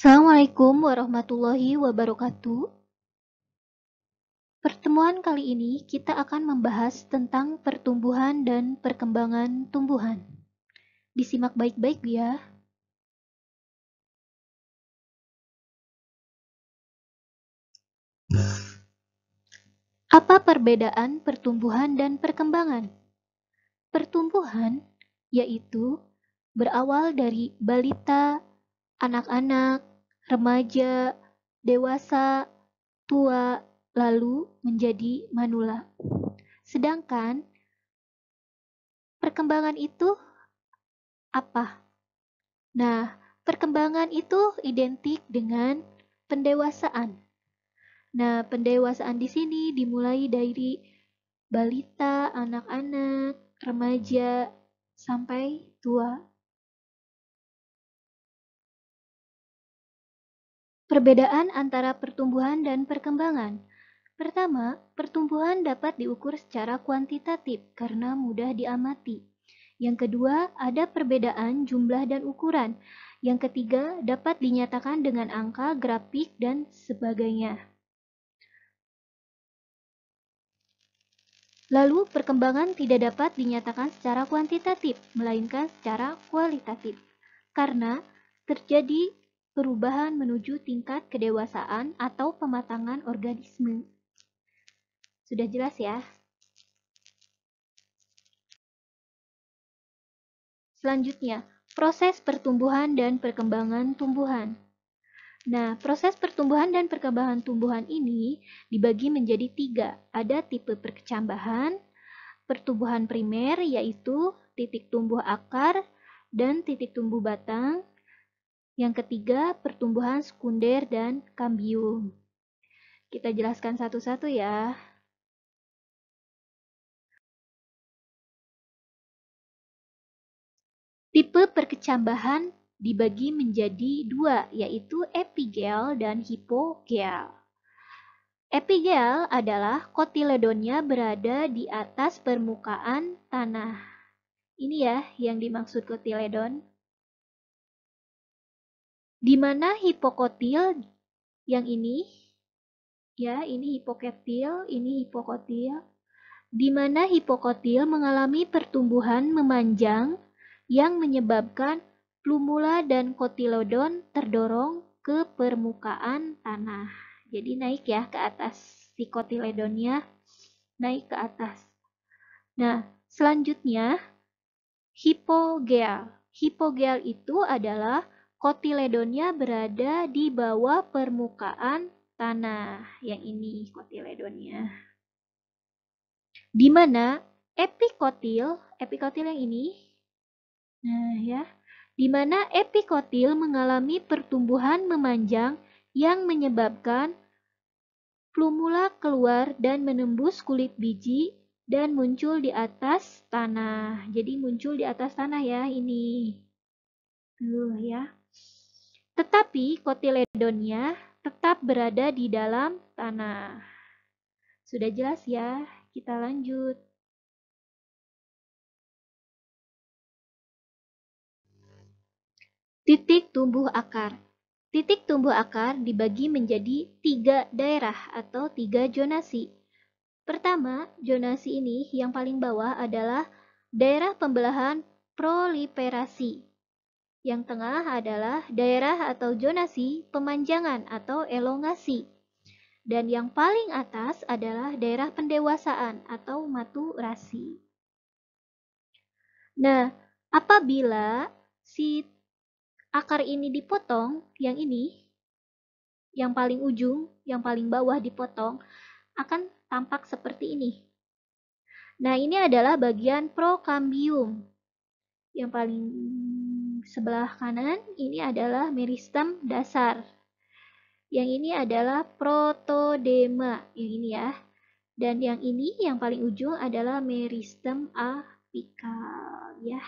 Assalamualaikum warahmatullahi wabarakatuh. Pertemuan kali ini kita akan membahas tentang pertumbuhan dan perkembangan tumbuhan. Disimak baik-baik ya. Apa perbedaan pertumbuhan dan perkembangan? Pertumbuhan yaitu berawal dari balita, anak-anak, remaja, dewasa, tua, lalu menjadi manula. Sedangkan perkembangan itu apa? Nah, perkembangan itu identik dengan pendewasaan. Nah, pendewasaan di sini dimulai dari balita, anak-anak, remaja, sampai tua. Perbedaan antara pertumbuhan dan perkembangan. Pertama, pertumbuhan dapat diukur secara kuantitatif karena mudah diamati. Yang kedua, ada perbedaan jumlah dan ukuran. Yang ketiga, dapat dinyatakan dengan angka, grafik, dan sebagainya. Lalu, perkembangan tidak dapat dinyatakan secara kuantitatif, melainkan secara kualitatif. Karena terjadi perubahan menuju tingkat kedewasaan atau pematangan organisme. Sudah jelas ya? Selanjutnya, proses pertumbuhan dan perkembangan tumbuhan. Nah, proses pertumbuhan dan perkembangan tumbuhan ini dibagi menjadi 3. Ada tipe perkecambahan, pertumbuhan primer yaitu titik tumbuh akar dan titik tumbuh batang. Yang ketiga, pertumbuhan sekunder dan kambium. Kita jelaskan satu-satu ya. Tipe perkecambahan dibagi menjadi 2, yaitu epigel dan hipogel. Epigel adalah kotiledonnya berada di atas permukaan tanah. Ini ya yang dimaksud kotiledon. Di mana hipokotil yang ini, ya ini hipokotil, ini hipokotil. Di mana hipokotil mengalami pertumbuhan memanjang yang menyebabkan plumula dan kotiledon terdorong ke permukaan tanah. Jadi naik ya ke atas, si kotiledonnya naik ke atas. Nah, selanjutnya hipogel. Hipogel itu adalah kotiledonnya berada di bawah permukaan tanah. Yang ini kotiledonnya. Di mana epikotil yang ini, nah ya, di mana epikotil mengalami pertumbuhan memanjang yang menyebabkan plumula keluar dan menembus kulit biji dan muncul di atas tanah. Jadi muncul di atas tanah ya ini. Tuh ya. Tetapi kotiledonnya tetap berada di dalam tanah. Sudah jelas ya? Kita lanjut. Titik tumbuh akar. Titik tumbuh akar dibagi menjadi 3 daerah atau 3 zonasi. Pertama, zonasi ini yang paling bawah adalah daerah pembelahan proliferasi. Yang tengah adalah daerah atau zonasi pemanjangan atau elongasi. Dan yang paling atas adalah daerah pendewasaan atau maturasi. Nah, apabila si akar ini dipotong, yang ini, yang paling ujung, yang paling bawah dipotong, akan tampak seperti ini. Nah, ini adalah bagian prokambium. Yang paling sebelah kanan, ini adalah meristem dasar. Yang ini adalah protodema, yang ini ya. Dan yang ini, yang paling ujung adalah meristem apikal, ya.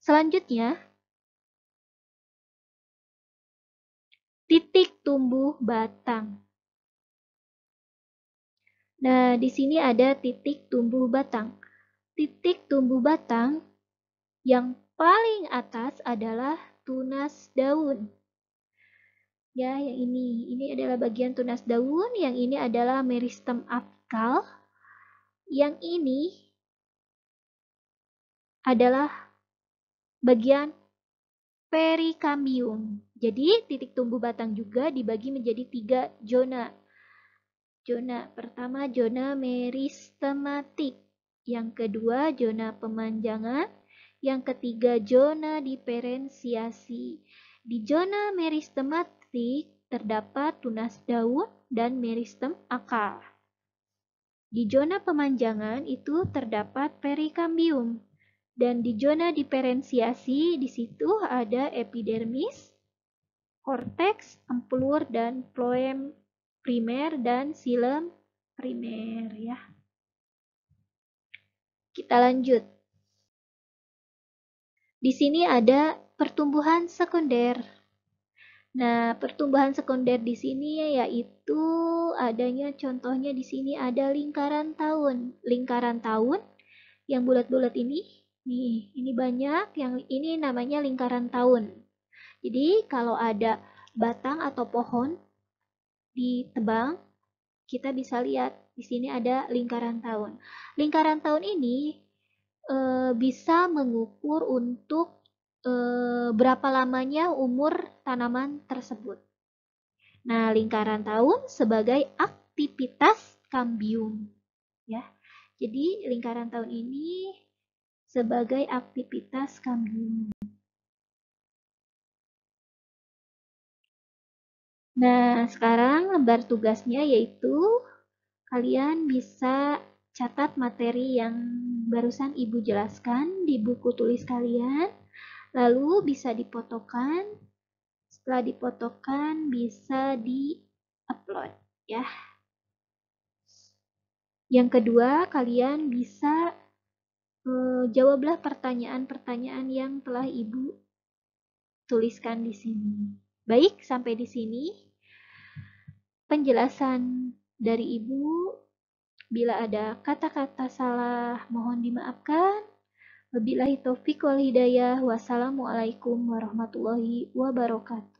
Selanjutnya, titik tumbuh batang. Nah, di sini ada titik tumbuh batang. Titik tumbuh batang yang paling atas adalah tunas daun. Ya, yang ini adalah bagian tunas daun, yang ini adalah meristem apikal, yang ini adalah bagian perikambium. Jadi, titik tumbuh batang juga dibagi menjadi 3 zona. Zona pertama zona meristematik, yang kedua zona pemanjangan, yang ketiga zona diferensiasi. Di zona meristematik terdapat tunas daun dan meristem akar. Di zona pemanjangan itu terdapat perikambium. Dan di zona diferensiasi di situ ada epidermis, korteks, ampulur, dan floem primer dan xilem primer ya. Kita lanjut. Di sini ada pertumbuhan sekunder. Nah, pertumbuhan sekunder di sini yaitu adanya contohnya di sini ada lingkaran tahun. Lingkaran tahun yang bulat-bulat ini, nih, ini banyak, yang ini namanya lingkaran tahun. Jadi, kalau ada batang atau pohon ditebang, kita bisa lihat di sini ada lingkaran tahun. Lingkaran tahun ini bisa mengukur untuk berapa lamanya umur tanaman tersebut. Nah, lingkaran tahun sebagai aktivitas kambium ya. Jadi lingkaran tahun ini sebagai aktivitas kambium. Nah, sekarang lembar tugasnya yaitu kalian bisa catat materi yang barusan Ibu jelaskan di buku tulis kalian, lalu bisa difotokan. Setelah difotokan bisa di-upload ya. Yang kedua, kalian bisa jawablah pertanyaan-pertanyaan yang telah Ibu tuliskan di sini. Baik, sampai di sini penjelasan dari Ibu. Bila ada kata-kata salah, mohon dimaafkan. Wabillahi taufik wal hidayah. Wassalamualaikum warahmatullahi wabarakatuh.